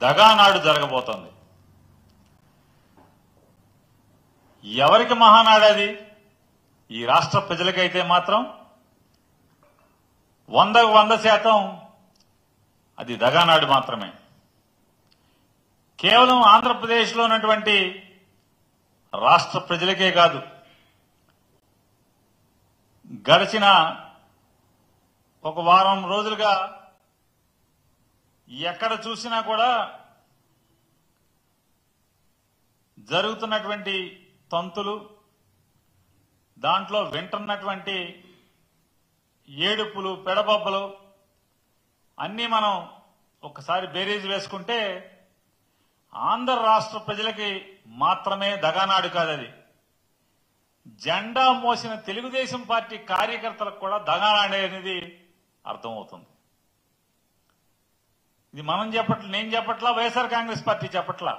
దగానాడు జరగబోతోంది. ఎవరికి మహానాడు అది? ఈ రాష్ట్ర ప్రజలకైతే మాత్రం 100% అది దగానాడు మాత్రమే. కేవలం ఆంధ్రప్రదేశ్లో ఉన్నటువంటి రాష్ట్ర ప్రజలకే కాదు, గడిచిన ఒక వారం రోజులుగా ఎక్కడ చూసినా కూడా జరుగుతున్నటువంటి తంతులు, దాంట్లో వింటున్నటువంటి ఏడుపులు, పెడబొబ్బలు అన్నీ మనం ఒకసారి బేరీజ్ వేసుకుంటే ఆంధ్ర రాష్ట్ర ప్రజలకి మాత్రమే దగానాడు కాదది. జెండా మోసిన తెలుగుదేశం పార్టీ కార్యకర్తలకు కూడా దగానాడు అనేది అర్థమవుతుంది. ఇది మనం చెప్పట్ల, నేను చెప్పట్లా, వైఎస్ఆర్ కాంగ్రెస్ పార్టీ చెప్పట్లా.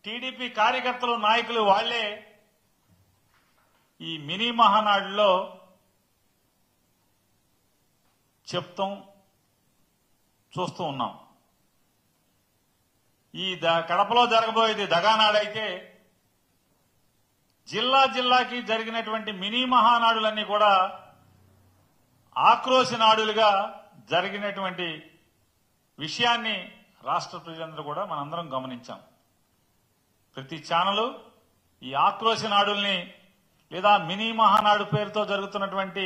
టీడీపీ కార్యకర్తలు, నాయకులు వాళ్లే ఈ మినీ మహానాడులో చెప్తాం, చూస్తూ ఉన్నాం. ఈ కడపలో జరగబోయేది దగానాడైతే జిల్లా జిల్లాకి జరిగినటువంటి మినీ మహానాడులన్నీ కూడా ఆక్రోశ నాడులుగా జరిగినటువంటి విషయాన్ని రాష్ట్ర ప్రజలందరూ కూడా మనందరం గమనించాం. ప్రతి ఛానలు ఈ ఆక్రోశ నాడుల్ని లేదా మినీ మహానాడు పేరుతో జరుగుతున్నటువంటి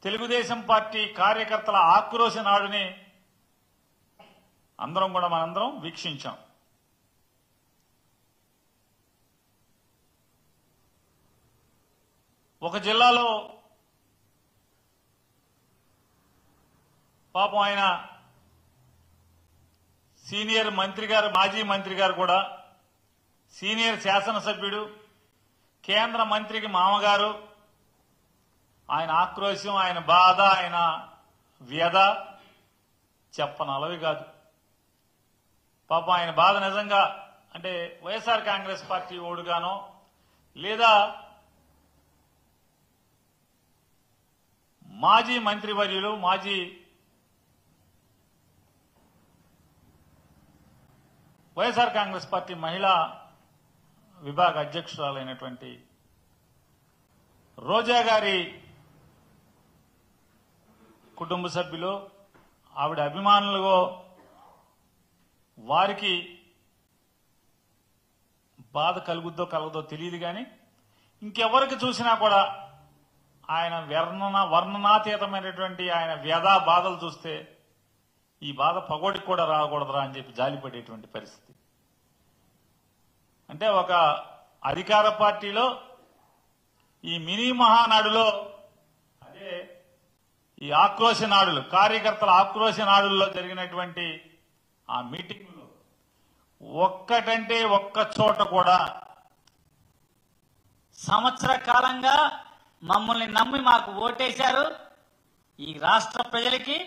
తెలుగుదేశం పార్టీ కార్యకర్తల ఆక్రోశ నాడుని మనందరం వీక్షించాం. ఒక జిల్లాలో పాపం ఆయన సీనియర్ మంత్రి గారు, మాజీ మంత్రి గారు కూడా, సీనియర్ శాసనసభ్యుడు, కేంద్ర మంత్రికి మామగారు, ఆయన ఆక్రోశం, ఆయన బాధ, ఆయన వ్యధ చెప్పనలవి కాదు. పాపం ఆయన బాధ నిజంగా అంటే వైఎస్ఆర్ కాంగ్రెస్ పార్టీ ఓడుగానో లేదా మాజీ మంత్రివర్యులు, మాజీ వైఎస్ఆర్ కాంగ్రెస్ పార్టీ మహిళా విభాగ అధ్యక్షురాలైనటువంటి రోజా గారి కుటుంబ సభ్యులు, ఆవిడ అభిమానులు, వారికి బాధ కలుగుద్దో కలగదో తెలియదు. కానీ ఇంకెవరికి చూసినా కూడా ఆయన వర్ణనాతీతమైనటువంటి ఆయన వ్యధా బాధలు చూస్తే ఈ బాధ పగోడికి కూడా రాకూడదురా అని చెప్పి జాలిపడేటువంటి పరిస్థితి. అంటే ఒక అధికార పార్టీలో ఈ మినీ మహానాడులో, అదే ఈ ఆక్రోశ నాడులు, కార్యకర్తల ఆక్రోశ నాడుల్లో జరిగినటువంటి ఆ మీటింగ్లో ఒక్కటంటే ఒక్క చోట కూడా సంవత్సర కాలంగా మమ్మల్ని నమ్మి మాకు ఓటేశారు, ఈ రాష్ట్ర ప్రజలకి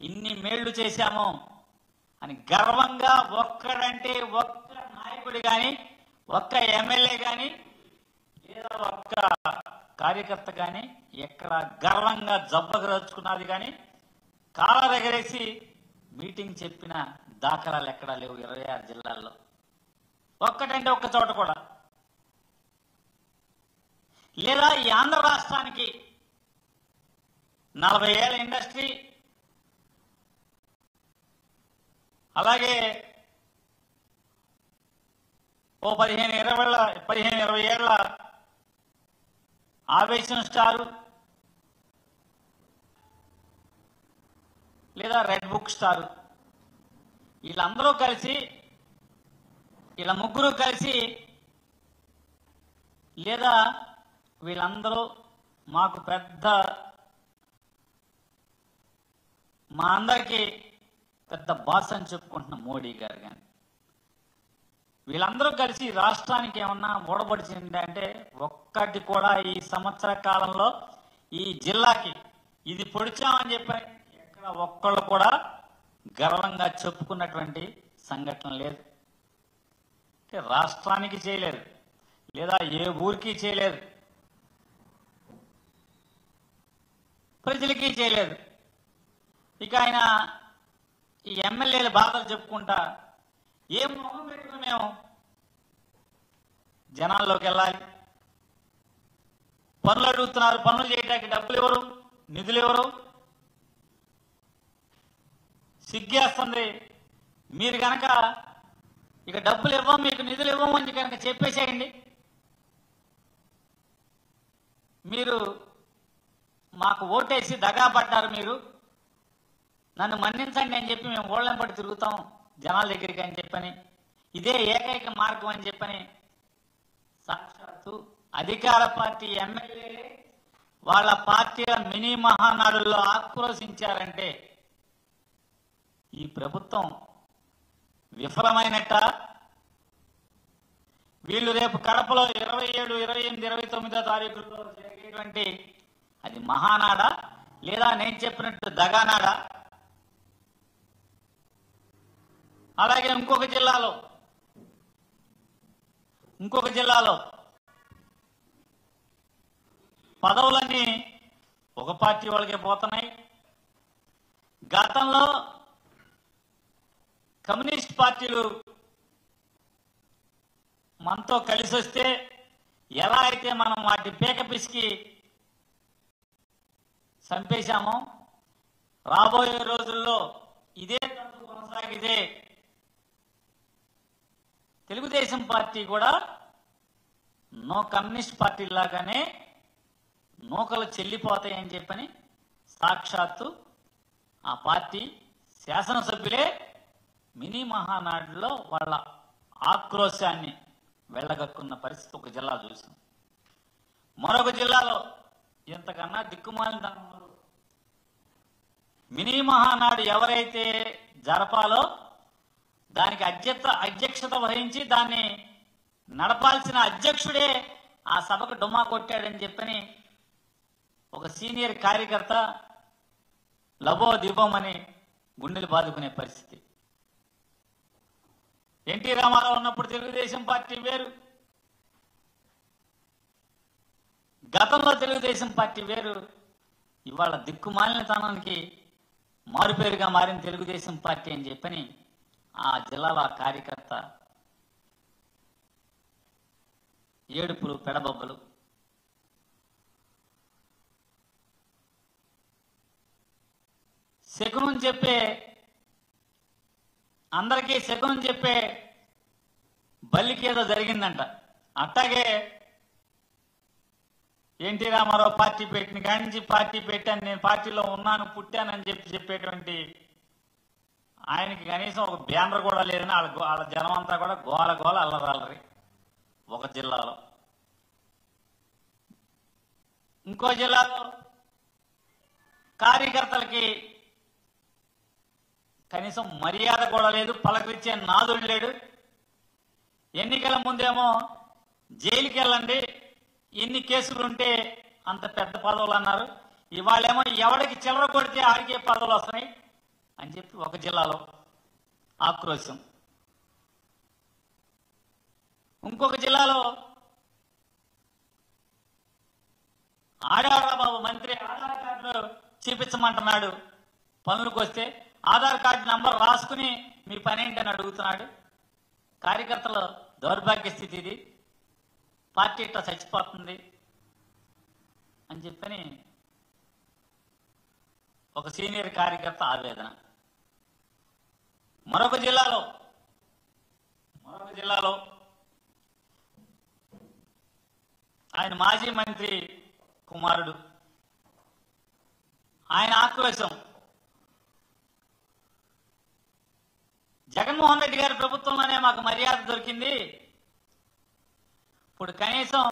ఇన్ని మేళ్లు చేశాము అని గర్వంగా ఒక్కడంటే ఒక్క నాయకుడు కానీ, ఒక్క ఎమ్మెల్యే కానీ, లేదా ఒక్క కార్యకర్త కానీ ఎక్కడ గర్వంగా జబ్బగరచుకున్నది కానీ, కాలర్ ఎగరేసి మీటింగ్ చెప్పిన దాఖలాలు ఎక్కడా లేవు 26 జిల్లాల్లో. ఒక్కటంటే ఒక్క చోట కూడా. లేదా ఈ ఆంధ్ర రాష్ట్రానికి 40 ఏళ్ల ఇండస్ట్రీ, అలాగే ఓ 15-20 ఏళ్ల ఆవేశం స్టారు, లేదా రెడ్ బుక్ స్టారు, వీళ్ళందరూ కలిసి, వీళ్ళ ముగ్గురు కలిసి, లేదా వీళ్ళందరూ మాకు మా అందరికీ పెద్ద బాస్ అని చెప్పుకుంటున్న మోడీ గారు కానీ, వీళ్ళందరూ కలిసి రాష్ట్రానికి ఏమన్నా ఊడబడిచింది అంటే ఒక్కటి కూడా ఈ సంవత్సర కాలంలో ఈ జిల్లాకి ఇది పొడిచామని చెప్పి ఎక్కడ ఒక్కళ్ళు కూడా గర్వంగా చెప్పుకున్నటువంటి సంఘటన లేదు. అంటే రాష్ట్రానికి చేయలేదు, లేదా ఏ ఊరికి చేయలేదు, ప్రజలకి చేయలేదు. ఇక ఆయన ఈ ఎమ్మెల్యేల బాధలు చెప్పుకుంటా ఏం మొహం పెట్టుకుని మేము జనాల్లోకి వెళ్ళాలి? పనులు అడుగుతున్నారు, పనులు చేయడానికి డబ్బులు ఎవరు, నిధులు ఎవరు? సిగ్గేస్తుంది. మీరు కనుక ఇక డబ్బులు ఇవ్వం, మీకు నిధులు ఇవ్వమని కనుక చెప్పేసేయండి. మీరు మాకు ఓటేసి దగా పడ్డారు, మీరు నన్ను మన్నించండి అని చెప్పి మేము ఓళ్ళని పడి తిరుగుతాం జనాల దగ్గరికి అని చెప్పని, ఇదే ఏకైక మార్గం అని చెప్పని సాక్షాత్తు అధికార పార్టీ ఎమ్మెల్యేలే వాళ్ళ పార్టీల మినీ మహానాడుల్లో ఆక్రోశించారంటే ఈ ప్రభుత్వం విఫలమైనట్ట? వీళ్ళు రేపు కడపలో 27, 28, 29 తారీఖుల్లో జరిగేటువంటి అది మహానాడా లేదా నేను చెప్పినట్టు దగానాడా? అలాగే ఇంకొక జిల్లాలో పదవులన్నీ ఒక పార్టీ వాళ్ళకే పోతున్నాయి. గతంలో కమ్యూనిస్ట్ పార్టీలు మనతో కలిసి వస్తే ఎలా అయితే మనం వాటి పీక పిసికి చంపేశామో, రాబోయే రోజుల్లో ఇదే తంతు కొనసాగితే తెలుగుదేశం పార్టీ కూడా నో కమ్యూనిస్ట్ పార్టీ లాగానే నూకలు చెల్లిపోతాయని చెప్పని సాక్షాత్తు ఆ పార్టీ శాసనసభ్యులే మినీ మహానాడులో వాళ్ళ ఆక్రోశాన్ని వెళ్ళగక్కున్న పరిస్థితి ఒక జిల్లా చూసాం. మరొక జిల్లాలో ఇంతకన్నా దిక్కుమాలిన మినీ మహానాడు ఎవరైతే జరపాలో దానికి అధ్యక్షత వహించి దాన్ని నడపాల్సిన అధ్యక్షుడే ఆ సభకు డుమ్మా కొట్టాడని చెప్పని ఒక సీనియర్ కార్యకర్త లబో దిబోమని గుండెలు బాదుకునే పరిస్థితి. ఎన్టీ రామారావు ఉన్నప్పుడు తెలుగుదేశం పార్టీ వేరు, గతంలో తెలుగుదేశం పార్టీ వేరు. ఇవాళ దిక్కుమాలినతనానికి మారుపేరుగా మారిన తెలుగుదేశం పార్టీ అని చెప్పని ఆ జిల్లాలో ఆ కార్యకర్త ఏడుపులు పెడబొబ్బలు. శకునం చెప్పే అందరికీ శకునం చెప్పే బల్లికి ఏదో జరిగిందంట. అట్టాగే ఎన్టీ రామారావు పార్టీ పెట్టిన కాడి నుంచి పార్టీ పెట్టాను, నేను పార్టీలో ఉన్నాను, పుట్టానని చెప్పేటువంటి ఆయనకి కనీసం ఒక బ్యానర్ కూడా లేదని వాళ్ళ జనం అంతా కూడా గోల అల్లరల్లరి ఒక జిల్లాలో. ఇంకో జిల్లాలో కార్యకర్తలకి కనీసం మర్యాద కూడా లేదు, పలకరించే నాదుడు లేడు. ఎన్నికల ముందేమో జైలుకి వెళ్ళండి, ఎన్ని కేసులుంటే అంత పెద్ద పదవులు అన్నారు. ఇవాళేమో ఎవడికి చిల్లర కొడితే ఆడికే పదవులు వస్తున్నాయి అని చెప్పి ఒక జిల్లాలో ఆక్రోశం. ఇంకొక జిల్లాలో ఆడారా బాబు మంత్రి ఆధార్ కార్డు చూపించమంటున్నాడు, పనులకు వస్తే ఆధార్ కార్డు నంబర్ రాసుకుని మీ పని ఏంటని అడుగుతున్నాడు. కార్యకర్తల దౌర్భాగ్య స్థితి ఇది, పార్టీ ఇట్లా చచ్చిపోతుంది అని చెప్పని ఒక సీనియర్ కార్యకర్త ఆవేదన. మరొక జిల్లాలో ఆయన మాజీ మంత్రి కుమారుడు, ఆయన ఆక్రోశం. జగన్మోహన్ రెడ్డి గారి ప్రభుత్వంలోనే మాకు మర్యాద దొరికింది, ఇప్పుడు కనీసం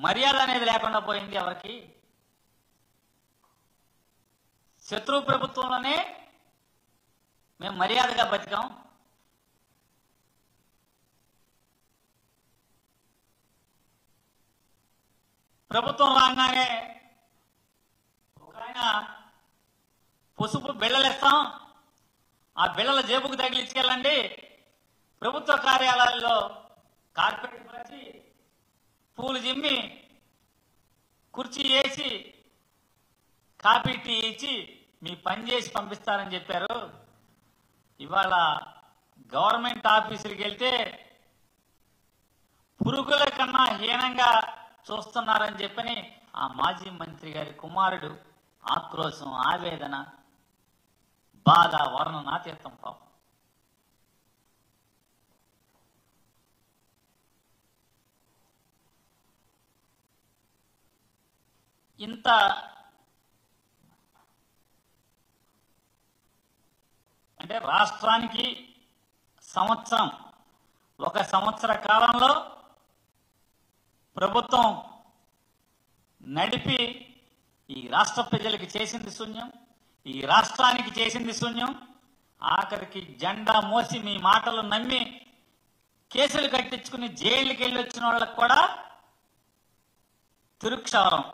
మర్యాద అనేది లేకుండా పోయింది ఎవరికి. శత్రువు ప్రభుత్వంలోనే మేము మర్యాదగా బతికాం, ప్రభుత్వం రాగానే ఒక ఆయన పసుపు బిళ్ళలిస్తాం, ఆ బిళ్ళల జేబుకు తగిలించుకెళ్ళండి, ప్రభుత్వ కార్యాలయాల్లో కార్పెట్ పరిచి పూలు జిమ్మి కుర్చీ వేసి కాపీ టీ ఇచ్చి మీ పని చేసి పంపిస్తారని చెప్పారు. ఇవాళ గవర్నమెంట్ ఆఫీసులకు వెళ్తే పురుగుల కన్నా హీనంగా చూస్తున్నారని చెప్పని ఆ మాజీ మంత్రి గారి కుమారుడు ఆక్రోశం, ఆవేదన, బాధ వర్ణనాతీతం పాపం. ఇంత అంటే రాష్ట్రానికి ఒక సంవత్సర కాలంలో ప్రభుత్వం నడిపి ఈ రాష్ట్ర ప్రజలకు చేసింది శూన్యం, ఈ రాష్ట్రానికి చేసింది శూన్యం. ఆఖరికి జెండా మోసి మీ మాటలు నమ్మి కేసులు కట్టించుకుని జైలుకి వెళ్ళి వచ్చిన వాళ్ళకు కూడా తిరుక్షవరం.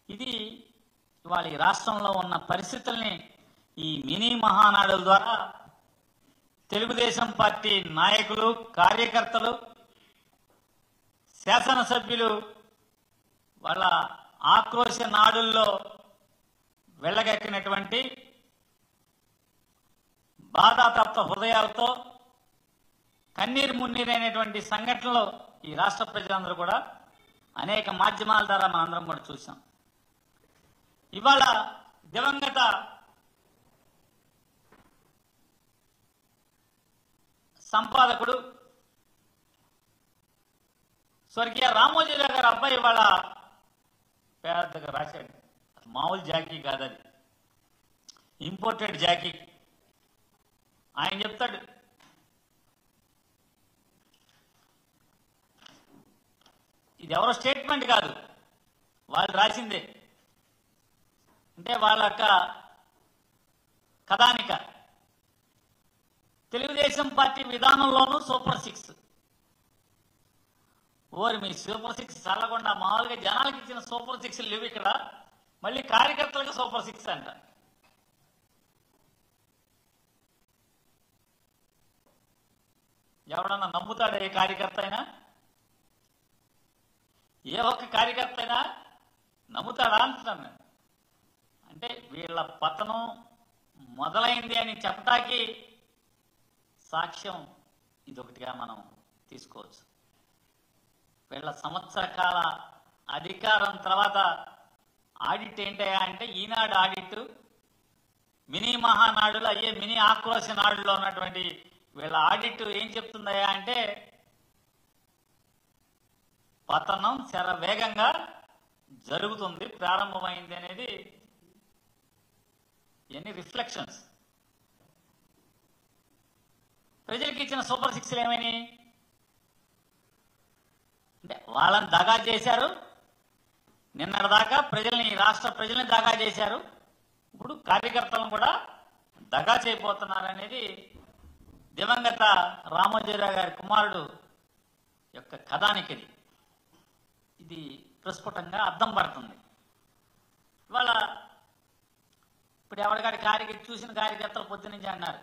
ఇది ఇవాళ ఈ రాష్ట్రంలో ఉన్న పరిస్థితుల్ని ఈ మినీ మహానాడుల ద్వారా తెలుగుదేశం పార్టీ నాయకులు, కార్యకర్తలు, శాసనసభ్యులు వాళ్ళ ఆక్రోశ నాడుల్లో వెళ్ళగక్కినటువంటి బాధాతప్త హృదయాలతో కన్నీరు మున్నీరైనటువంటి సంఘటనలు ఈ రాష్ట్ర ప్రజలందరూ కూడా అనేక మాధ్యమాల ద్వారా మనందరం కూడా చూసాం. ఇవాళ దివంగత సంపాదకుడు స్వర్గీయ రామోజీరావు గారి అబ్బాయి ఇవాళ పెద్దగా రాశాడు. మామూలు జాకీ కాదు, అది ఇంపోర్టెడ్ జాకీ. ఆయన చెప్తాడు, ఇది ఎవరో స్టేట్మెంట్ కాదు, వాళ్ళు రాసిందే. అంటే వాళ్ళ యొక్క కథానిక. తెలుగుదేశం పార్టీ విధానంలోనూ సూపర్ సిక్స్. ఓరి మీ సూపర్ సిక్స్ చల్లకుండా మామూలుగా జనాలకు ఇచ్చిన సూపర్ సిక్స్ లేవు ఇక్కడ, మళ్ళీ కార్యకర్తలకు సూపర్ సిక్స్ అంట. ఎవడన్నా నమ్ముతాడా? ఏ కార్యకర్త అయినా, ఏ ఒక్క కార్యకర్త అయినా నమ్ముతాడా అంటున్నాను. అంటే వీళ్ళ పతనం మొదలైంది అని చెప్పటానికి సాక్ష్యం ఇదొకటిగా మనం తీసుకోవచ్చు. వీళ్ళ సంవత్సర కాల అధికారం తర్వాత ఆడిట్ ఏంటయ్యా అంటే, ఈనాడు ఆడిట్, మినీ మహానాడులు అయ్యే మినీ ఆక్రోశ నాడులో ఉన్నటువంటి వీళ్ళ ఆడిట్ ఏం చెప్తుందయ్యా అంటే, పతనం శరవేగంగా జరుగుతుంది, ప్రారంభమైంది అనేది ఎన్ని రిఫ్లెక్షన్స్. ప్రజలకు ఇచ్చిన సూపర్ సిక్స్లు ఏమైనాయి అంటే, వాళ్ళని దగా చేశారు, నిన్నటిదాకా ప్రజల్ని, రాష్ట్ర ప్రజల్ని దగా చేశారు, ఇప్పుడు కార్యకర్తలను కూడా దగా చేయబోతున్నారు అనేది దివంగత రామోజీరావు గారి కుమారుడు యొక్క కథానికది. ఇది ప్రస్ఫుటంగా అర్థం పడుతుంది. ఇవాళ ఇప్పుడు ఎవరిగాడి చూసిన కార్యకర్తలు పొద్దునుంచి అన్నారు,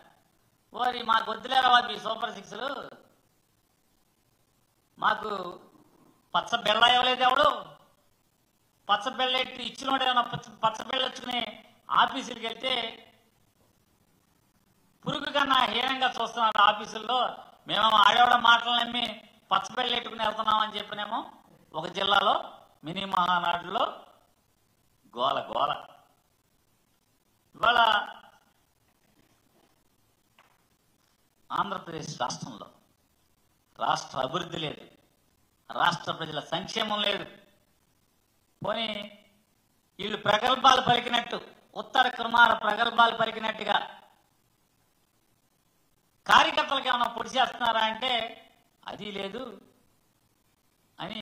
ఓరి మాకు వద్దులేరా బాబు ఈ సూపర్ సిక్స్లు, మాకు పచ్చ బెల్ల ఇవ్వలేదు ఎవడు, పచ్చ బెల్ల ఇచ్చినోడు ఏమన్నా పచ్చ బెల్ల వచ్చుకుని ఆఫీసులకు వెళ్తే పురుగు కన్నా హీనంగా చూస్తున్నాడు ఆఫీసుల్లో. మేము ఆడేవాడ మాటలు నమ్మి పచ్చ బెల్ల ఎట్టుకుని వెళ్తున్నామని చెప్పినేమో ఒక జిల్లాలో మినీ మహానాడులో గోల గోల. ఇవాళ ఆంధ్రప్రదేశ్ రాష్ట్రంలో రాష్ట్ర అభివృద్ధి లేదు, రాష్ట్ర ప్రజల సంక్షేమం లేదు. పోనీ వీళ్ళు ప్రగల్భాలు పలికినట్టు, ఉత్తర కుమార ప్రగల్భాలు పలికినట్టుగా కార్యకర్తలకు ఏమైనా పొడి చేస్తున్నారా అంటే అది లేదు అని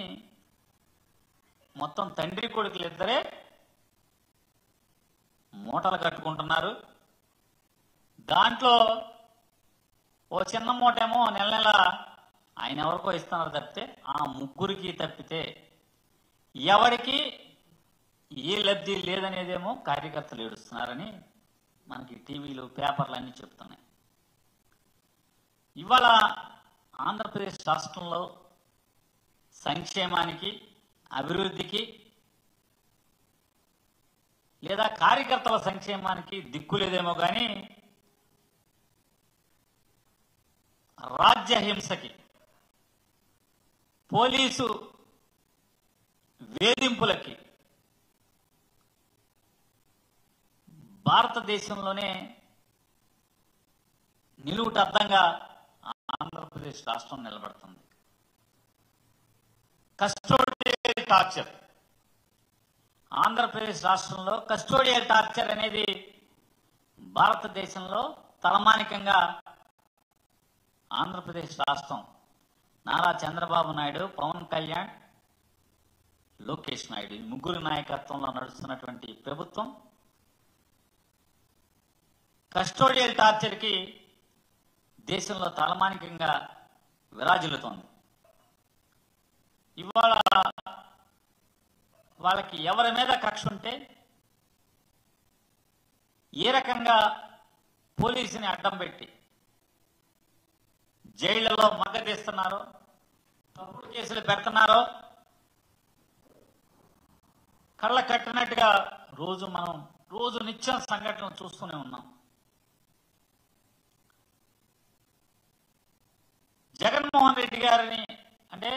మొత్తం తండ్రి కొడుకులు ఇద్దరే మూటలు కట్టుకుంటున్నారు. దాంట్లో ఓ చిన్న మూటేమో నెల నెల ఆయన ఎవరికో ఇస్తున్నారు తప్పితే, ఆ ముగ్గురికి తప్పితే ఎవరికి ఏ లబ్ధి లేదనేదేమో కార్యకర్తలు ఏడుస్తున్నారని మనకి టీవీలు, పేపర్లు అన్నీ చెప్తున్నాయి. ఇవాళ ఆంధ్రప్రదేశ్ రాష్ట్రంలో సంక్షేమానికి, అభివృద్ధికి లేదా కార్యకర్తల సంక్షేమానికి దిక్కు లేదేమో కానీ రాజ్యహింసకి, పోలీసు వేధింపులకి భారతదేశంలోనే నిలువుటద్దంగా ఆంధ్రప్రదేశ్ రాష్ట్రం నిలబడుతుంది. కస్టోడియల్ టార్చర్, ఆంధ్రప్రదేశ్ రాష్ట్రంలో కస్టోడియల్ టార్చర్ అనేది భారతదేశంలో తలమానికంగా ఆంధ్రప్రదేశ్ రాష్ట్రం నారా చంద్రబాబు నాయుడు, పవన్ కళ్యాణ్, లోకేష్ నాయుడు ఈ ముగ్గురు నాయకత్వంలో నడుస్తున్నటువంటి ప్రభుత్వం కస్టోడియల్ టార్చర్కి దేశంలో తలమానికంగా విరాజిల్లుతోంది. ఇవాళ వాళ్ళకి ఎవరి మీద కక్ష ఉంటే ఏ రకంగా పోలీసుని అడ్డం పెట్టి జైళ్లలో మగ్గతీస్తున్నారో, తప్పుడు కేసులు పెడుతున్నారో కళ్ళ కట్టినట్టుగా రోజు నిత్యం సంఘటనలు చూస్తూనే ఉన్నాం. జగన్మోహన్ రెడ్డి గారిని అంటే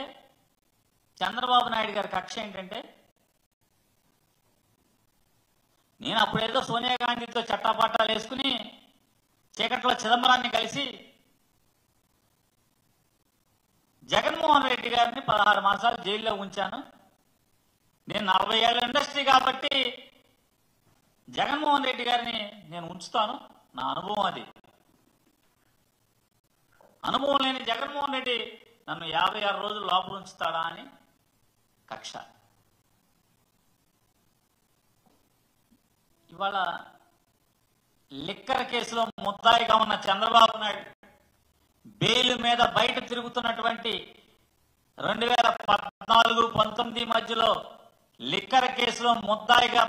చంద్రబాబు నాయుడు గారి కక్ష ఏంటంటే, నేను అప్పుడేదో సోనియా గాంధీతో చట్టాపట్టాలు వేసుకుని చీకట్లో చిదంబరాన్ని కలిసి జగన్మోహన్ రెడ్డి గారిని 16 మాసాలు జైల్లో ఉంచాను. నేను 40 ఏళ్ళ ఇండస్ట్రీ కాబట్టి జగన్మోహన్ రెడ్డి గారిని నేను ఉంచుతాను, నా అనుభవం అది. అనుభవం లేని జగన్మోహన్ రెడ్డి నన్ను 56 రోజులు లోపల ఉంచుతాడా అని కక్ష. ఇవాళ లిక్కర్ కేసులో ముద్దాయిగా ఉన్న చంద్రబాబు నాయుడు బెయిల్ మీద బయట తిరుగుతున్నటువంటి 2014-19 మధ్యలో లిక్కర్ కేసులో ముద్దాయిగా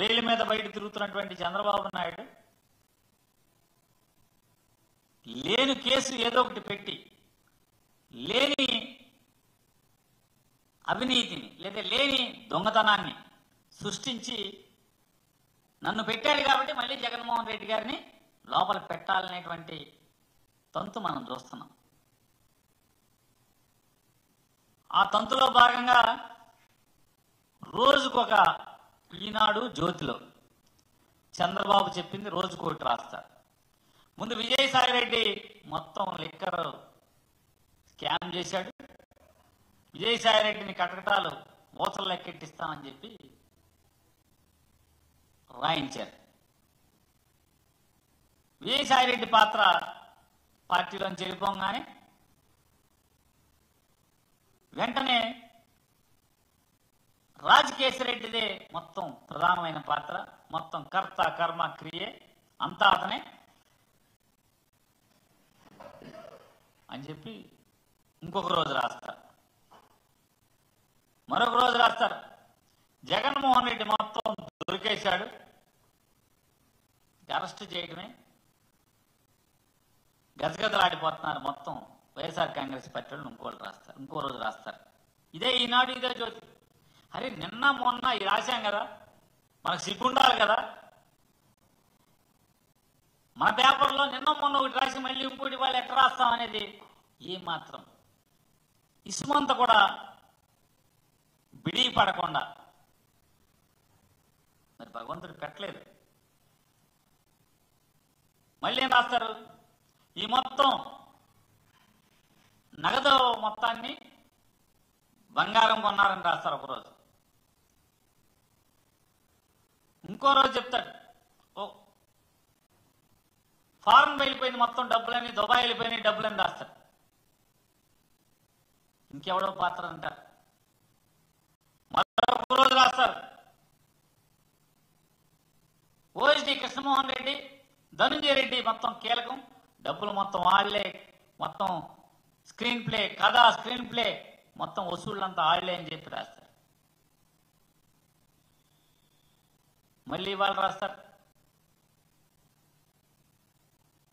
బెయిల్ మీద బయట తిరుగుతున్నటువంటి చంద్రబాబు నాయుడు లేని కేసు ఏదో ఒకటి పెట్టి లేని అవినీతిని లేదా లేని దొంగతనాన్ని సృష్టించి నన్ను పెట్టాడు కాబట్టి మళ్ళీ జగన్మోహన్ రెడ్డి గారిని లోపల పెట్టాలనేటువంటి తంతు మనం చూస్తున్నాం. ఆ తంతులో భాగంగా రోజుకొక ఈనాడు జ్యోతిలో చంద్రబాబు చెప్పింది రోజుకొకటి రాస్తారు. ముందు విజయసాయి రెడ్డి మొత్తం లిక్కర్ స్కామ్ చేశాడు, విజయసాయి రెడ్డిని కటకటాలు మోసలు లెక్కెట్టిస్తామని చెప్పి రాయించారు. విజయసాయి రెడ్డి పాత్ర పార్టీలోంచి వెళ్ళిపోగానే వెంటనే రాజకేశిరెడ్డిదే మొత్తం ప్రధానమైన పాత్ర, మొత్తం కర్త కర్మ క్రియే అంతా అతనే అని చెప్పి ఇంకొక రోజు రాస్తారు. మరొక రోజు రాస్తారు జగన్మోహన్ రెడ్డి మొత్తం దొరికేశాడు, అరెస్ట్ చేయడమే గజగజలాడిపోతున్నారు మొత్తం వైఎస్ఆర్ కాంగ్రెస్ పార్టీ వాళ్ళు ఇంకో రోజు రాస్తారు. ఇదే ఈనాడు ఇదే జ్యోతి. అరే నిన్న మొన్న ఇది రాశాం కదా, మనకు సిగ్గుండాలి కదా. మన పేపర్లో నిన్న మొన్న ఒకటి రాసి మళ్ళీ ఇంకోటి వాళ్ళు ఎట్లా రాస్తాం అనేది ఏమాత్రం ఇసుమంత కూడా బిడి పడకుండా మరి భగవంతుడు పెట్టలేదు. మళ్ళీ ఏం రాస్తారు, ఈ మొత్తం నగదు మొత్తాన్ని బంగారం కొన్నారని రాస్తారు ఒకరోజు. ఇంకో రోజు చెప్తాడు ఓ ఫారెన్ వెళ్ళిపోయింది మొత్తం డబ్బులని, దుబాయ్ వెళ్ళిపోయినాయి డబ్బులని రాస్తాడు. ఇంకెవడో పాత్ర అంటారు. మరొక రోజు రాస్తారు ఓఎస్డి కృష్ణమోహన్ రెడ్డి, ధనుంజయ రెడ్డి మొత్తం కీలకం, డబ్బులు మొత్తం వాళ్లే, మొత్తం స్క్రీన్ ప్లే కథ స్క్రీన్ ప్లే మొత్తం వసూళ్ళంతా ఆళ్లే అని చెప్పి రాస్తారు. మళ్ళీ వాళ్ళు రాస్తారు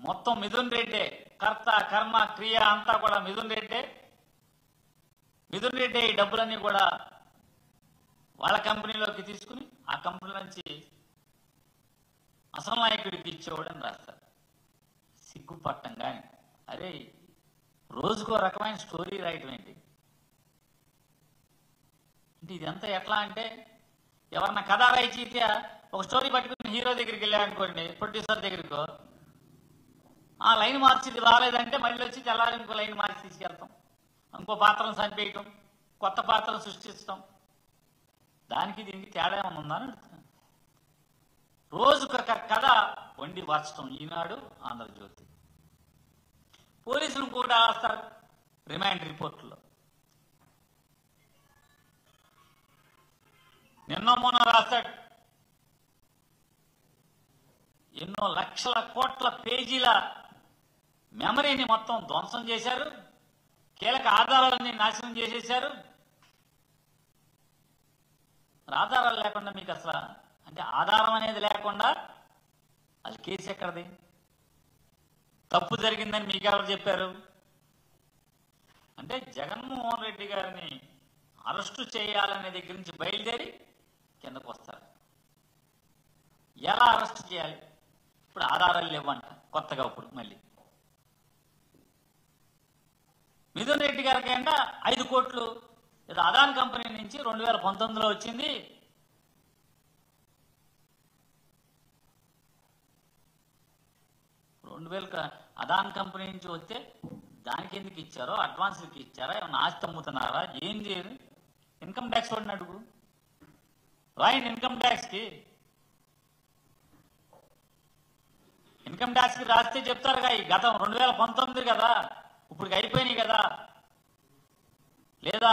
మొత్తం మిథున్ రెడ్డే, కర్త కర్మ క్రియ అంతా కూడా మిథున్ రెడ్డే ఈ డబ్బులన్నీ కూడా వాళ్ళ కంపెనీలోకి తీసుకుని ఆ కంపెనీ నుంచి అసలు నాయకుడికి ఇచ్చేవాడని రాస్తారు. సిగ్గుపట్టం కానీ అరే రోజుకో రకమైన స్టోరీ రాయటం ఏంటి అంటే ఇదంతా ఎట్లా అంటే ఎవరన్నా కథ రచయిత ఒక స్టోరీ పట్టుకుని హీరో దగ్గరికి వెళ్ళారనుకోండి, ప్రొడ్యూసర్ దగ్గరికో ఆ లైన్ మార్చి ఇది రాలేదంటే మళ్ళీ వచ్చి తెల్లారి ఇంకో లైన్ మార్చి తీసుకెళ్తాం, ఇంకో పాత్రను చంపేయటం, కొత్త పాత్రలు సృష్టిస్తాం. దానికి దీనికి తేడా ఏమైనా ఉందా అని అడుగుతున్నాను. రోజుకొక కథ వండి మార్చడం ఈనాడు, ఆంధ్రజ్యోతి. పోలీసులు కూడా రాస్తారు రిమాండ్ రిపోర్టులో. నిన్న మొన్న రాస్తాడు ఎన్నో లక్షల కోట్ల పేజీల మెమరీని మొత్తం ధ్వంసం చేశారు, కీలక ఆధారాలన్నీ నాశనం చేసేశారు. ఆధారాలు లేకుండా మీకు అసలు అంటే ఆధారం అనేది లేకుండా అది కేసు ఎక్కడది? తప్పు జరిగిందని మీకు ఎవరు చెప్పారు? అంటే జగన్మోహన్ రెడ్డి గారిని అరెస్టు చేయాలనే దగ్గర నుంచి బయలుదేరి కిందకు వస్తారు. ఎలా అరెస్ట్ చేయాలి? ఇప్పుడు ఆధారాలు లేవంట కొత్తగా. ఇప్పుడు మళ్ళీ మిథున్ రెడ్డి గారికి అంట 5 కోట్లు ఏదో అదాన్ కంపెనీ నుంచి 2019లో వచ్చింది. అదాన్ కంపెనీ నుంచి వస్తే దానికి ఎందుకు ఇచ్చారో, అడ్వాన్స్కి ఇచ్చారా, ఏమన్నా ఆస్తి అమ్ముతున్నారా, ఏం చేయరు? ఇన్కమ్ ట్యాక్స్ వాడిని అడుగు, రాయండి ఇన్కమ్ ట్యాక్స్కి. ఇన్కమ్ ట్యాక్స్కి రాస్తే చెప్తారుగా ఈ గతం 2019 కదా, ఇప్పుడు అయిపోయినాయి కదా. లేదా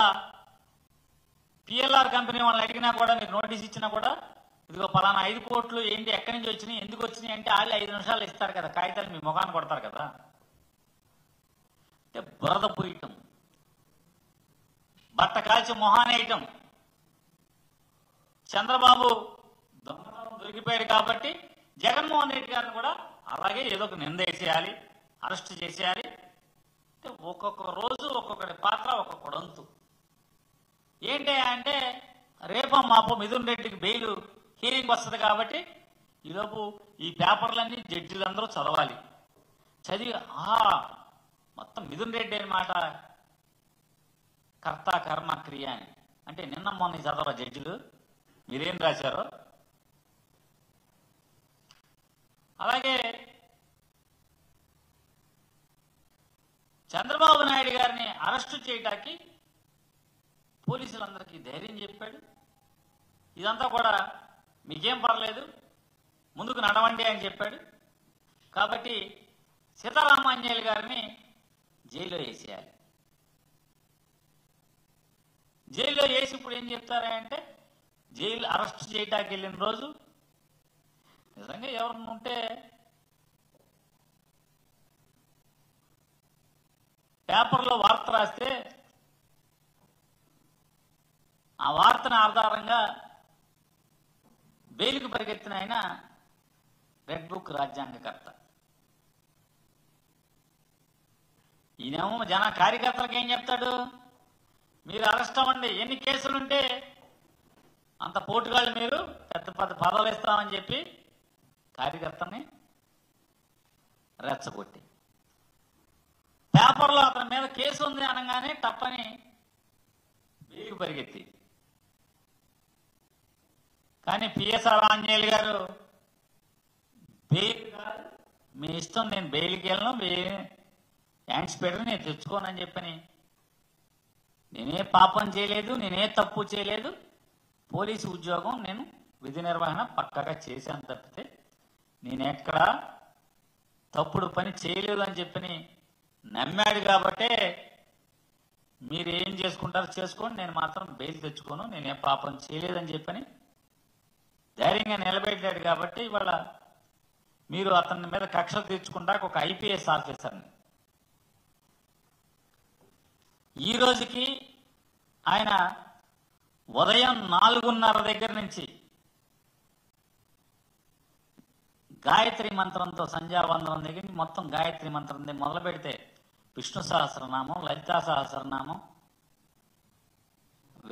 పిఎల్ఆర్ కంపెనీ వాళ్ళని అడిగినా కూడా, మీరు నోటీస్ ఇచ్చినా కూడా ఇదిగో పలానా 5 కోట్లు ఏంటి, ఎక్కడి నుంచి వచ్చినాయి, ఎందుకు వచ్చినాయి అంటే వాళ్ళు 5 నిమిషాలు ఇస్తారు కదా, కాగితాలు మీ ముఖాన్ని కొడతారు కదా. అంటే బురద పూయటం, బట్ట కాల్చి మొహానేయటం. చంద్రబాబు దొంగతనం దొరికిపోయాడు కాబట్టి జగన్మోహన్ రెడ్డి గారిని కూడా అలాగే ఏదో ఒక నింద వేసేయాలి, అరెస్ట్ చేసేయాలి. అంటే ఒక్కొక్క రోజు ఒక్కొక్కటి పాత్ర, ఒక్కొక్కడు వంతు. ఏంటి అంటే రేపో మాపో మిథున్ రెడ్డికి బెయిల్ హీరింగ్ వస్తుంది కాబట్టి ఈలోపు ఈ పేపర్లన్నీ జడ్జిలందరూ చదవాలి. చదివి మొత్తం మిథున్ రెడ్డి అనమాట కర్త కర్మ క్రియ అని. అంటే నిన్న మొన్న చదవరా జడ్జిలు మీరేం రాశారో? అలాగే చంద్రబాబు నాయుడు గారిని అరెస్టు చేయడానికి పోలీసులందరికీ ధైర్యం చెప్పాడు. ఇదంతా కూడా మీకేం పర్లేదు, ముందుకు నడవండి అని చెప్పాడు. కాబట్టి సీతారామాంజనేయులు గారిని జైల్లో వేసేయాలి. జైల్లో వేసి ఇప్పుడు ఏం చెప్తారంటే జైలు అరెస్ట్ చేయడానికి వెళ్ళిన రోజు నిజంగా ఎవరన్నా ఉంటే పేపర్లో వార్త రాస్తే ఆ వార్తను ఆధారంగా బెయిల్కి పరిగెత్తిన ఆయన రెడ్ బుక్ రాజ్యాంగకర్త. ఈయనేమో జన కార్యకర్తలకు ఏం చెప్తాడు, మీరు అరెస్ట్ అవ్వండి, ఎన్ని కేసులుంటే అంత పోటుగాళ్ళు, మీరు పెద్ద పెద్ద పదవులు ఇస్తామని చెప్పి కార్యకర్తని రెచ్చగొట్టి పేపర్లో అతని మీద కేసు ఉంది అనగానే తప్పని బెయిల్కి పరిగెత్తి. కానీ పిఎస్ఆర్ ఆంజనేయులు గారు బెయిల్ కాదు, మీ ఇష్టం, నేను బెయిల్కి వెళ్ళను, యాంట్స్ పెడరు, నేను తెచ్చుకోనని చెప్పని, నేనే పాపం చేయలేదు, నేనే తప్పు చేయలేదు, పోలీసు ఉద్యోగం నేను విధి నిర్వహణ పక్కగా చేశాను తప్పితే నేనెక్కడ తప్పుడు పని చేయలేదు అని చెప్పని నమ్మాడు. కాబట్టే మీరు ఏం చేసుకుంటారో చేసుకోండి, నేను మాత్రం బెయిల్ తెచ్చుకోను, నేనే పాపం చేయలేదని చెప్పని ధైర్యంగా నిలబెట్టాడు. కాబట్టి ఇవాళ మీరు అతని మీద కక్ష తీర్చుకుంటాక ఒక ఐపీఎస్ ఆఫీసర్ని ఈ రోజుకి ఆయన ఉదయం 4:30 దగ్గర నుంచి గాయత్రి మంత్రంతో, సంధ్యావందనం దగ్గర నుంచి మొత్తం గాయత్రి మంత్రం మొదలు పెడితే విష్ణు సహస్రనామం, లలితా సహస్రనామం,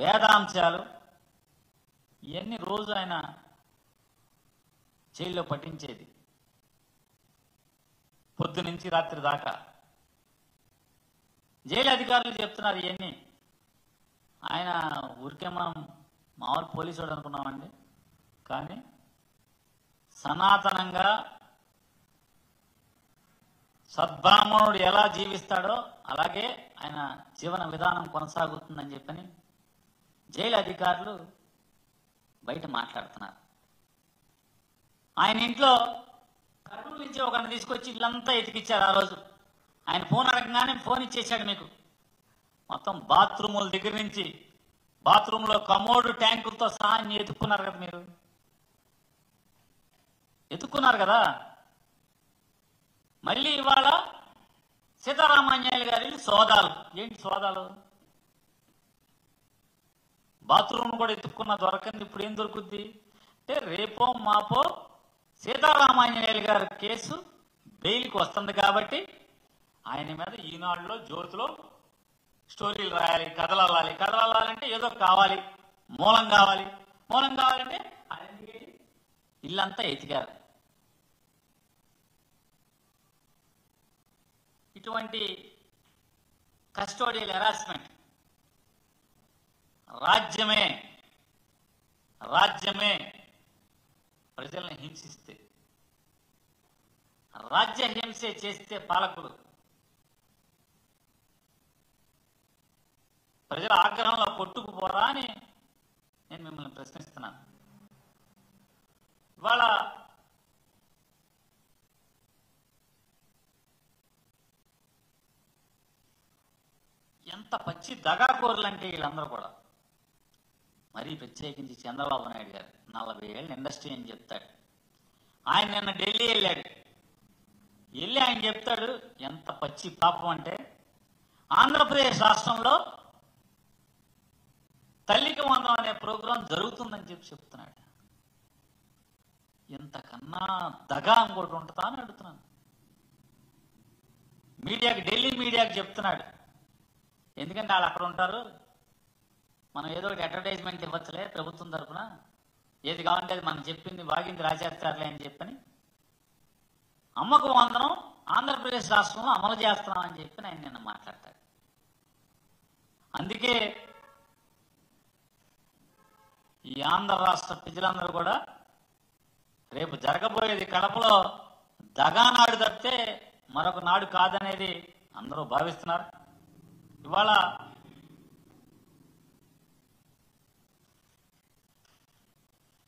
వేదాంశాలు, ఇవన్నీ రోజు ఆయన జైల్లో పట్టించేది పొద్దు నుంచి రాత్రి దాకా. జైలు అధికారులు చెప్తున్నారు ఇవన్నీ. ఆయన ఊరికే మనం మామూలు పోలీసుడు అనుకున్నామండి, కానీ సనాతనంగా సద్బ్రాహ్మణుడు ఎలా జీవిస్తాడో అలాగే ఆయన జీవన విధానం కొనసాగుతుందని చెప్పని జైలు అధికారులు బయట మాట్లాడుతున్నారు. ఆయన ఇంట్లో కర్నూలు నుంచి ఒకరిని తీసుకొచ్చి ఇల్లంతా ఎతికిచ్చారు. ఆ రోజు ఆయన ఫోన్ అడగగానే ఫోన్ ఇచ్చేసాడు మీకు. మొత్తం బాత్రూముల దగ్గర నుంచి బాత్రూంలో కమోడు ట్యాంకులతో సహా అన్ని ఎత్తుక్కున్నారు కదా, మీరు ఎత్తుక్కున్నారు కదా. మళ్ళీ ఇవాళ సీతారామాన్యాయులు గారి సోదాలు. ఏంటి సోదాలు? బాత్రూమ్ కూడా ఎత్తుక్కున్న దొరకంది, ఇప్పుడు ఏం దొరుకుద్ది అంటే రేపో మాపో సీతారామాన్యాయులు గారి కేసు బెయిల్కి వస్తుంది కాబట్టి ఆయన మీద ఈనాడులో జ్యోతిలో స్టోరీలు రాయాలి, కథలు అల్లాలి. కథలు అల్లాలంటే ఏదో కావాలి, మూలం కావాలి. మూలం కావాలంటే ఆయన ఇల్లంతా ఎతికారు. ఇటువంటి కస్టోడియల్ హెరాస్మెంట్ రాజ్యమే ప్రజల్ని హింసిస్తే, రాజ్య హింసే చేస్తే పాలకుడు ప్రజల ఆగ్రహంలో కొట్టుకుపోరా అని నేను మిమ్మల్ని ప్రశ్నిస్తున్నాను. ఇవాళ ఎంత పచ్చి దగాకోరులు అంటే వీళ్ళందరూ కూడా. మరీ ప్రత్యేకించి చంద్రబాబు నాయుడు గారు 40 ఏళ్ళ ఇండస్ట్రీ అని చెప్తాడు. ఆయన నిన్న ఢిల్లీ వెళ్ళాడు. వెళ్ళి ఆయన చెప్తాడు ఎంత పచ్చి పాపం అంటే ఆంధ్రప్రదేశ్ రాష్ట్రంలో తల్లికి వందనం అనే ప్రోగ్రాం జరుగుతుందని చెప్తున్నాడు. ఇంతకన్నా దగా ఇంకోటి ఉంటుందా అని అడుగుతున్నాను. మీడియాకి, ఢిల్లీ మీడియాకి చెప్తున్నాడు. ఎందుకంటే వాళ్ళు అక్కడ ఉంటారు, మనం ఏదో ఒకటి అడ్వర్టైజ్మెంట్ ఇవ్వచ్చులే ప్రభుత్వం తరఫున, ఏది కావాలంటే అది మనం చెప్పింది వాగింది రాసేస్తారులే అని చెప్పని అమ్మకు వందనం ఆంధ్రప్రదేశ్ రాష్ట్రంలో అమలు చేస్తున్నామని చెప్పి ఆయన నిన్న మాట్లాడతాడు. అందుకే ఈ ఆంధ్ర రాష్ట్ర ప్రజలందరూ కూడా రేపు జరగబోయేది కడపలో దగానాడు తప్పితే మరొక నాడు కాదనేది అందరూ భావిస్తున్నారు. ఇవాళ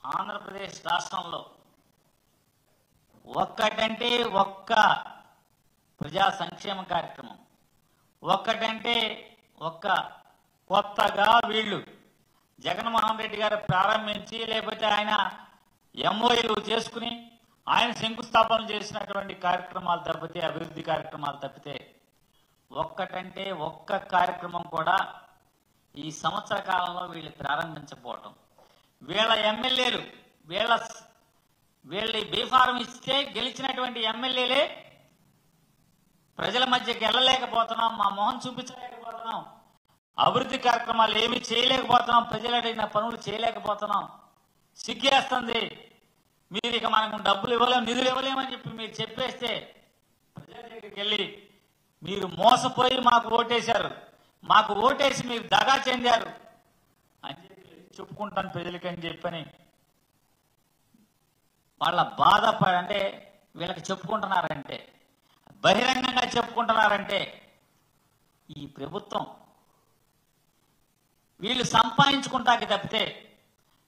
ఆంధ్రప్రదేశ్ రాష్ట్రంలో ఒక్కటంటే ఒక్క ప్రజా సంక్షేమ కార్యక్రమం, ఒక్కటంటే ఒక్క కొత్తగా వీళ్ళు జగన్మోహన్ రెడ్డి గారు ప్రారంభించి లేకపోతే ఆయన ఎంఓయూలు చేసుకుని ఆయన శంకుస్థాపన చేసినటువంటి కార్యక్రమాలు తప్పితే, అభివృద్ధి కార్యక్రమాలు తప్పితే ఒక్కటంటే ఒక్క కార్యక్రమం కూడా ఈ సంవత్సర కాలంలో వీళ్ళు ప్రారంభించకపోవటం, వీళ్ళ ఎమ్మెల్యేలు వీళ్ళ బీఫారం ఇస్తే గెలిచినటువంటి ఎమ్మెల్యేలే ప్రజల మధ్యకి వెళ్ళలేకపోతున్నాం, మా మొహం చూపించలేకపోతున్నాం, అభివృద్ధి కార్యక్రమాలు ఏమీ చేయలేకపోతున్నాం, ప్రజలు అడిగిన పనులు చేయలేకపోతున్నాం, సిగ్గేస్తుంది, మీరు ఇక మనకు డబ్బులు ఇవ్వలేము, నిధులు ఇవ్వలేమని చెప్పి మీరు చెప్పేస్తే ప్రజల దగ్గరికి వెళ్ళి మీరు మోసపోయి మాకు ఓటేశారు, మాకు ఓటేసి మీరు దగా చెందారు అని చెప్పి చెప్పుకుంటాను ప్రజలకి అని చెప్పని వాళ్ళ బాధపడంటే వీళ్ళకి చెప్పుకుంటున్నారంటే, బహిరంగంగా చెప్పుకుంటున్నారంటే ఈ ప్రభుత్వం వీళ్ళు సంపాదించుకుంటాకి తప్పితే,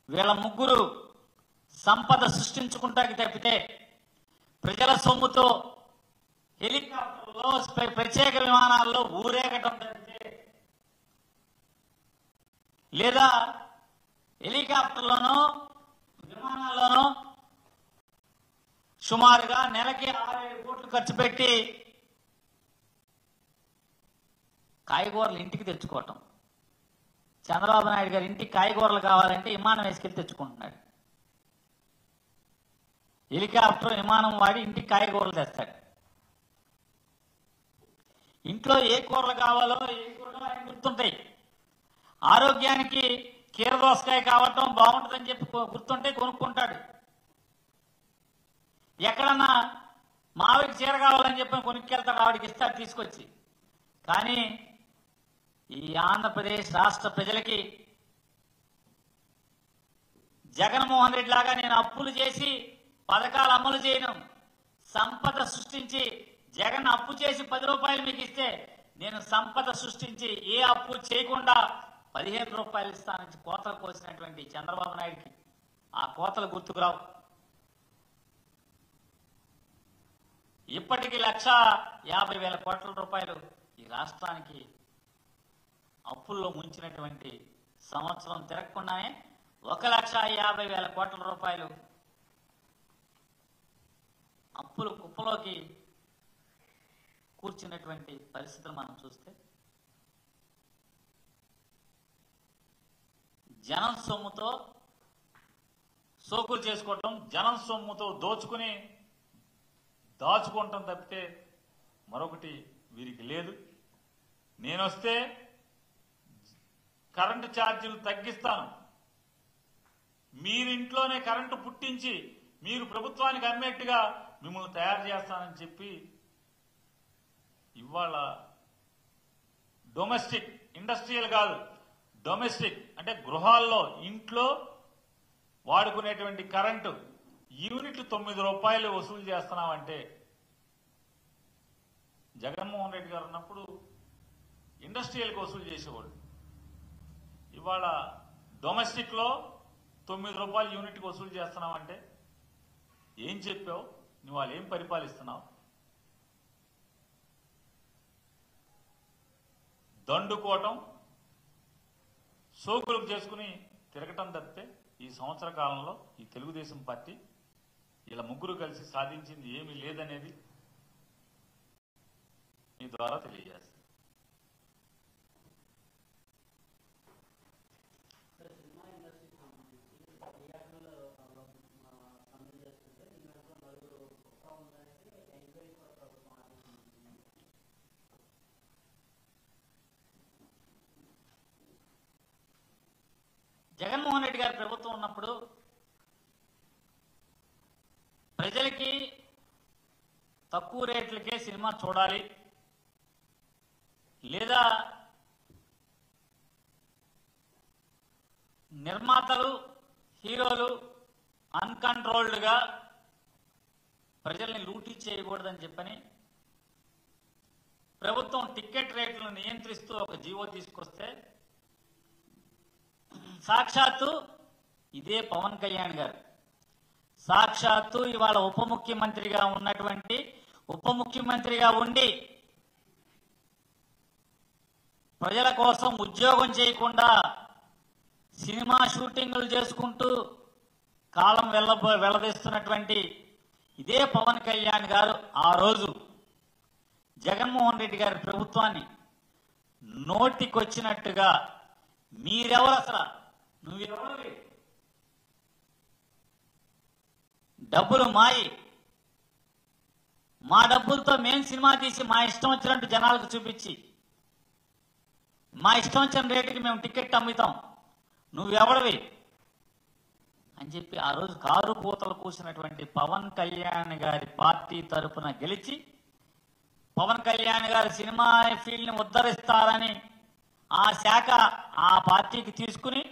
వీళ్ళ ముగ్గురు సంపద సృష్టించుకుంటాకి తప్పితే, ప్రజల సొమ్ముతో హెలికాప్టర్లో ప్రత్యేక విమానాల్లో ఊరేగటం తప్పితే, లేదా హెలికాప్టర్లోనో విమానాల్లోనో సుమారుగా నెలకి 6-7 కోట్లు ఖర్చు పెట్టి కాయగూరలు ఇంటికి తెచ్చుకోవటం. చంద్రబాబు నాయుడు గారి ఇంటికి కాయగూరలు కావాలంటే విమానం వేసుకెళ్ళి తెచ్చుకుంటున్నాడు. హెలికాప్టర్ విమానం వాడి ఇంటికి కాయగూరలు తెస్తాడు. ఇంట్లో ఏ కూరలు కావాలో ఏ కూరలు ఆయన గుర్తుంటాయి. ఆరోగ్యానికి కీరదోసకాయ కావటం బాగుంటుందని చెప్పి గుర్తుంటే కొనుక్కుంటాడు. ఎక్కడన్నా మావిడికి చీర కావాలని చెప్పి కొనుక్కెళ్తాడు, ఆవిడికి ఇస్తాడు తీసుకొచ్చి. కానీ ఈ ఆంధ్రప్రదేశ్ రాష్ట్ర ప్రజలకి జగన్మోహన్ రెడ్డి లాగా నేను అప్పులు చేసి పథకాలు అమలు చేయను, సంపద సృష్టించి జగన్ అప్పు చేసి 10 రూపాయలు మీకు ఇస్తే నేను సంపద సృష్టించి ఏ అప్పు చేయకుండా 15 రూపాయలు ఇస్తానని కోతలు కోసినటువంటి చంద్రబాబు నాయుడికి ఆ కోతలు గుర్తుకురావు. ఇప్పటికి 1,50,000 కోట్ల రూపాయలు ఈ రాష్ట్రానికి అప్పుల్లో ముంచినటువంటి సంవత్సరం తిరగకుండానే 1,50,000 కోట్ల రూపాయలు అప్పులు కుప్పలోకి కూర్చున్నటువంటి పరిస్థితులు మనం చూస్తే, జనం సొమ్ముతో సోకులు చేసుకోవటం, జనం సొమ్ముతో దాచుకోవటం తప్పితే మరొకటి వీరికి లేదు. నేనొస్తే కరెంటు ఛార్జీలు తగ్గిస్తాను, మీరింట్లోనే కరెంటు పుట్టించి మీరు ప్రభుత్వానికి అమ్మేట్టుగా మిమ్మల్ని తయారు చేస్తానని చెప్పి ఇవాళ డొమెస్టిక్, ఇండస్ట్రియల్ కాదు, డొమెస్టిక్ అంటే గృహాల్లో ఇంట్లో వాడుకునేటువంటి కరెంటు యూనిట్లు 9 రూపాయలు వసూలు చేస్తున్నామంటే, జగన్మోహన్ రెడ్డి గారు ఉన్నప్పుడు ఇండస్ట్రియల్కి వసూలు చేసేవాళ్ళు. ఇవాళ డొమెస్టిక్ లో 9 రూపాయలు యూనిట్కి వసూలు చేస్తున్నామంటే ఏం చెప్పావు నువ్వు? వాళ్ళు ఏం పరిపాలిస్తున్నావు? దండుకోవటం, సోకులు చేసుకుని తిరగటం తప్పితే ఈ సంవత్సర కాలంలో ఈ తెలుగుదేశం పార్టీ ఇలా ముగ్గురు కలిసి సాధించింది ఏమీ లేదనేది మీ ద్వారా తెలియజేస్తాను. జగన్మోహన్ రెడ్డి గారి ప్రభుత్వం ఉన్నప్పుడు ప్రజలకి తక్కువ రేట్లకే సినిమా చూడాలి, లేదా నిర్మాతలు హీరోలు అన్కంట్రోల్డ్గా ప్రజల్ని లూటీ చేయకూడదని చెప్పని ప్రభుత్వం టికెట్ రేట్లను నియంత్రిస్తూ ఒక జీవో తీసుకొస్తే, సాక్షాత్తు ఇదే పవన్ కళ్యాణ్ గారు, సాక్షాత్తు ఇవాళ ఉప ముఖ్యమంత్రిగా ఉండి ప్రజల కోసం ఉద్యోగం చేయకుండా సినిమా షూటింగులు చేసుకుంటూ కాలం వెళ్లదీస్తున్నటువంటి ఇదే పవన్ కళ్యాణ్ గారు ఆ రోజు జగన్మోహన్ రెడ్డి గారి ప్రభుత్వాన్ని నోటికొచ్చినట్టుగా మీరెవరు, అసలు నువ్వెవరు, డబ్బులు మాయి, మా డబ్బులతో మేము సినిమా తీసి మా ఇష్టం వచ్చినట్టు జనాలకు చూపించి మా ఇష్టం వచ్చిన రేటుకి మేము టికెట్ అమ్ముతాం, నువ్వెవడవి అని చెప్పి ఆ రోజు కారు కూతలు కూసినటువంటి పవన్ కళ్యాణ్ గారి పార్టీ తరఫున గెలిచి పవన్ కళ్యాణ్ గారి సినిమా ఫీల్డ్ని ఉద్ధరిస్తారని ఆ శాఖ ఆ పార్టీకి తీసుకుని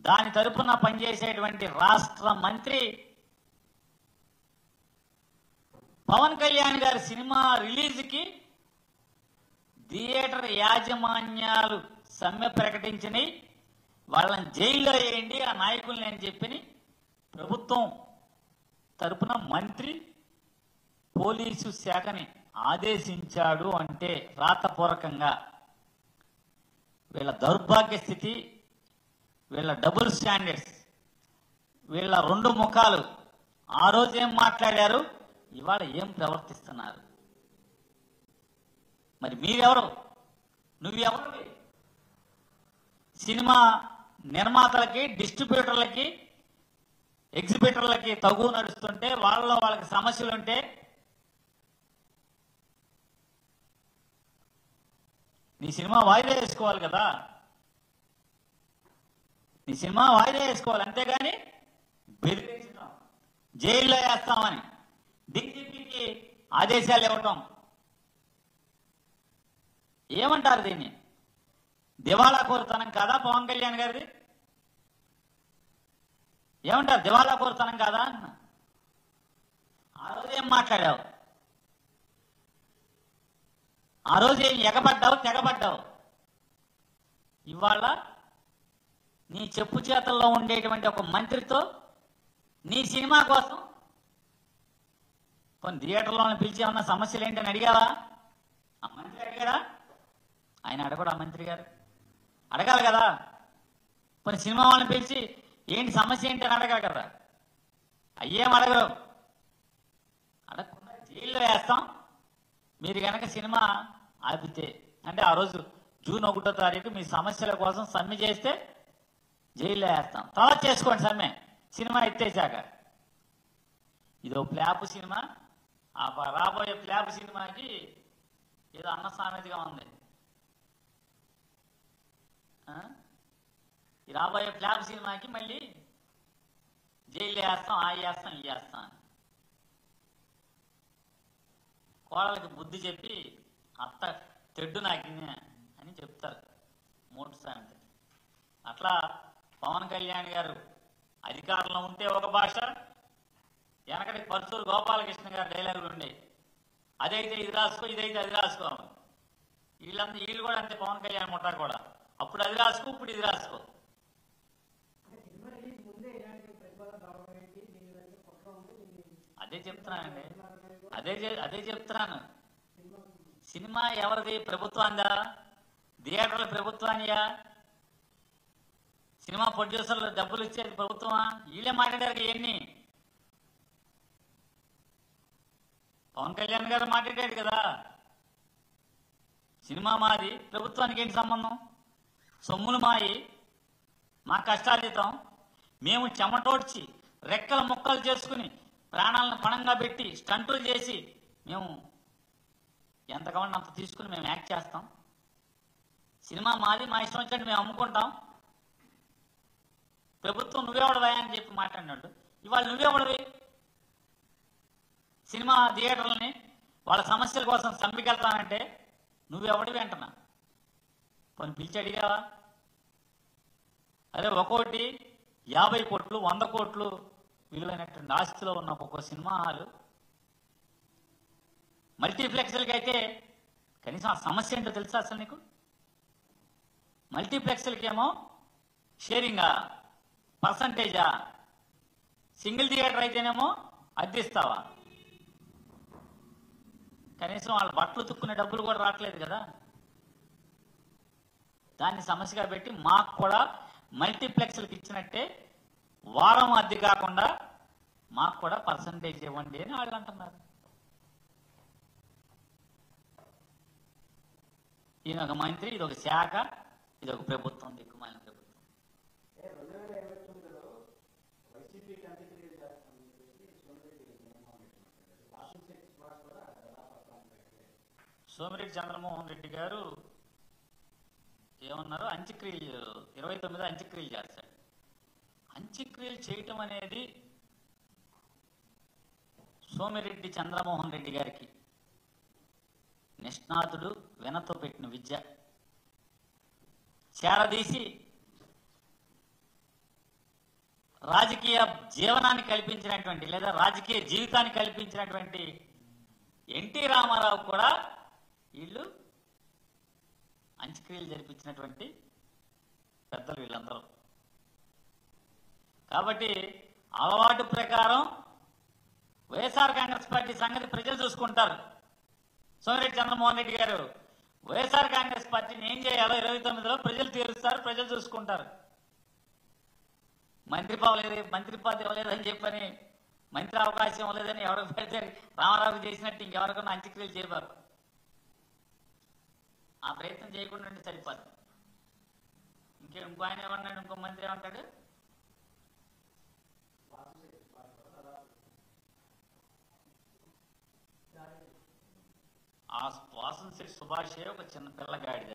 దాని తరఫున పనిచేసేటువంటి రాష్ట్ర మంత్రి పవన్ కళ్యాణ్ గారి సినిమా రిలీజ్కి థియేటర్ యాజమాన్యాలు సమ్మె ప్రకటించినాయి, వాళ్ళని జైల్లో వేయండి ఆ నాయకుల్ని అని చెప్పి ప్రభుత్వం తరపున మంత్రి పోలీసు శాఖని ఆదేశించాడు. అంటే రాతపూర్వకంగా వీళ్ళ దౌర్భాగ్య స్థితి, వీళ్ళ డబుల్ స్టాండర్డ్స్, వీళ్ళ రెండు ముఖాలు ఆ రోజు ఏం మాట్లాడారు, ఇవాళ ఏం ప్రవర్తిస్తున్నారు? మరి మీరెవరు? నువ్వెవరు? సినిమా నిర్మాతలకి, డిస్ట్రిబ్యూటర్లకి, ఎగ్జిబిటర్లకి తగు నడుస్తుంటే వాళ్ళకి సమస్యలుంటే నీ సినిమా వాయిదా వేసుకోవాలి కదా, నీ సినిమా వాయిదా వేసుకోవాలి. అంతేగాని బెదిరించడం, జైల్లో వేస్తామని డీజీపీకి ఆదేశాలు ఇవ్వటం. ఏమంటారు దీన్ని? దివాళా కోరుతనం కాదా పవన్ కళ్యాణ్ గారిది? ఏమంటారు? దివాళా కోరుతనం కాదా అన్న. ఆ రోజు ఏం మాట్లాడావు? ఆ రోజు ఏం ఎగబడ్డావు, తెగబడ్డావు? ఇవాళ నీ చెప్పు చేతల్లో ఉండేటువంటి ఒక మంత్రితో నీ సినిమా కోసం కొన్ని థియేటర్లోనే పిలిచి ఏమన్నా సమస్యలు ఏంటని అడిగావా? ఆ మంత్రి అడిగారా? ఆయన అడగడు. ఆ మంత్రి గారు అడగాలి కదా. కొన్ని సినిమా వాళ్ళని పిలిచి ఏంటి సమస్య ఏంటి అని అడగాలి కదా. అయ్యేం అడగరు. అడగకుండా జైల్లో వేస్తాం మీరు కనుక సినిమా ఆపితే. అంటే ఆ రోజు జూన్ 1వ తారీఖు మీ సమస్యల కోసం సమ్మె చేస్తే జైల్లో వేస్తాం. తర్వాత చేసుకోండి సమ్మె, సినిమా ఎత్తేసాక. ఇదో ఫ్లాప్ సినిమా. ఆ రాబోయే ఫ్లాప్ సినిమాకి ఏదో అన్న సామెతగా ఉంది. ఈ రాబోయే ఫ్లాప్ సినిమాకి మళ్ళీ జైల్లో వేస్తాం, ఆ వేస్తాం, ఈ వేస్తాం. కోడలకి బుద్ధి చెప్పి అత్త తెడ్డు నాకింది అని చెప్తారు మూడు సామెత. అట్లా పవన్ కళ్యాణ్ గారు అధికారంలో ఉంటే ఒక భాష, వెనకటి పరుచూరు గోపాలకృష్ణ గారు డైలాగులు ఉండే, అదైతే ఇది రాసుకో, ఇదైతే అది రాసుకో. వీళ్ళు కూడా అంతే, పవన్ కళ్యాణ్ ముఠా కూడా. అప్పుడు అది రాసుకో, ఇప్పుడు ఇది రాసుకో. అదే చెప్తున్నానండి, అదే చెప్తున్నాను. సినిమా ఎవరిది? ప్రభుత్వాందా? థియేటర్ల ప్రభుత్వానియా? సినిమా ప్రొడ్యూసర్లు డబ్బులు ఇచ్చేది ప్రభుత్వమా? వీళ్ళే మాట్లాడారు ఇవన్నీ. పవన్ కళ్యాణ్ గారు మాట్లాడాడు కదా, సినిమా మాది, ప్రభుత్వానికి ఏంటి సంబంధం? సొమ్ములు మాయి, మా కష్టార్జితం, మేము చెమటోడ్చి రెక్కల ముక్కలు చేసుకుని ప్రాణాలను పణంగా పెట్టి స్టంటులు చేసి మేము ఎంత కావాలని అంత తీసుకుని మేము యాక్ట్ చేస్తాం. సినిమా మాది, మా ఇష్టం వచ్చినట్టు మేము అమ్ముకుంటాం. ప్రభుత్వం నువ్వెవడవా అని చెప్పి మాట్లాడినాడు. ఇవాళ నువ్వెవడవి? సినిమా థియేటర్లని వాళ్ళ సమస్యల కోసం సమ్మెకెళ్తానంటే నువ్వెవడివి అంటున్నా. కొన్ని పిలిచి అడిగావా? అదే ఒక్కోటి 50 కోట్లు 100 కోట్లు విలువైనటువంటి ఆస్తిలో ఉన్న ఒక్కొక్క సినిమా హాలు, మల్టీప్లెక్స్లకి అయితే కనీసం ఆ సమస్య ఏంటో తెలుసా అసలు నీకు? మల్టీప్లెక్స్లకి ఏమో షేరింగా, పర్సంటేజా? సింగిల్ థియేటర్ అయితేనేమో అద్దిస్తావా? కనీసం వాళ్ళ బట్టలు తుక్కునే డబ్బులు కూడా రావట్లేదు కదా. దాన్ని సమస్యగా పెట్టి మాకు కూడా మల్టీప్లెక్స్లకు ఇచ్చినట్టే వారం అద్దె కాకుండా మాకు కూడా పర్సంటేజ్ ఇవ్వండి అని వాళ్ళు అంటున్నారు. ఈయన ఒక మంత్రి, ఇది ఒక శాఖ, ఇది ఒక ప్రభుత్వం, దిక్కుమాలిన ప్రభుత్వం. సోమిరెడ్డి చంద్రమోహన్ రెడ్డి గారు ఏమన్నారు? అంత్యక్రియలు 29 అంత్యక్రియలు చేస్తాడు. అంత్యక్రియలు చేయటం అనేది సోమిరెడ్డి చంద్రమోహన్ రెడ్డి గారికి నిష్ణాతుడు వెనతో పెట్టిన విద్య. చేరదీసి రాజకీయ జీవనాన్ని కల్పించినటువంటి లేదా రాజకీయ జీవితాన్ని కల్పించినటువంటి ఎన్టీ రామారావు కూడా వీళ్ళు అంత్యక్రియలు జరిపించినటువంటి పెద్దలు వీళ్ళందరూ. కాబట్టి అలవాటు ప్రకారం వైఎస్ఆర్ కాంగ్రెస్ పార్టీ సంగతి ప్రజలు చూసుకుంటారు. సోమిరెడ్డి చంద్రమోహన్ రెడ్డి గారు వైఎస్ఆర్ కాంగ్రెస్ పార్టీని ఏం చేయాలో 29లో ప్రజలు తీరుస్తారు, ప్రజలు చూసుకుంటారు. మంత్రి పదవి ఇవ్వలేదని చెప్పని, మంత్రి అవకాశం ఇవ్వలేదని ఎవరికి పెడితే రామారావు చేసినట్టు ఇంకెవరికన్నా అంత్యక్రియలు చేయబారు. ఆ ప్రయత్నం చేయకుండా ఉంటే సరిపోదు. ఇంకో ఆయన ఏమన్నాడు, ఇంకో మంత్రి ఏమంటాడు? ఆ వాసంశెట్టి సుభాషే ఒక చిన్న పిల్లగాడిద.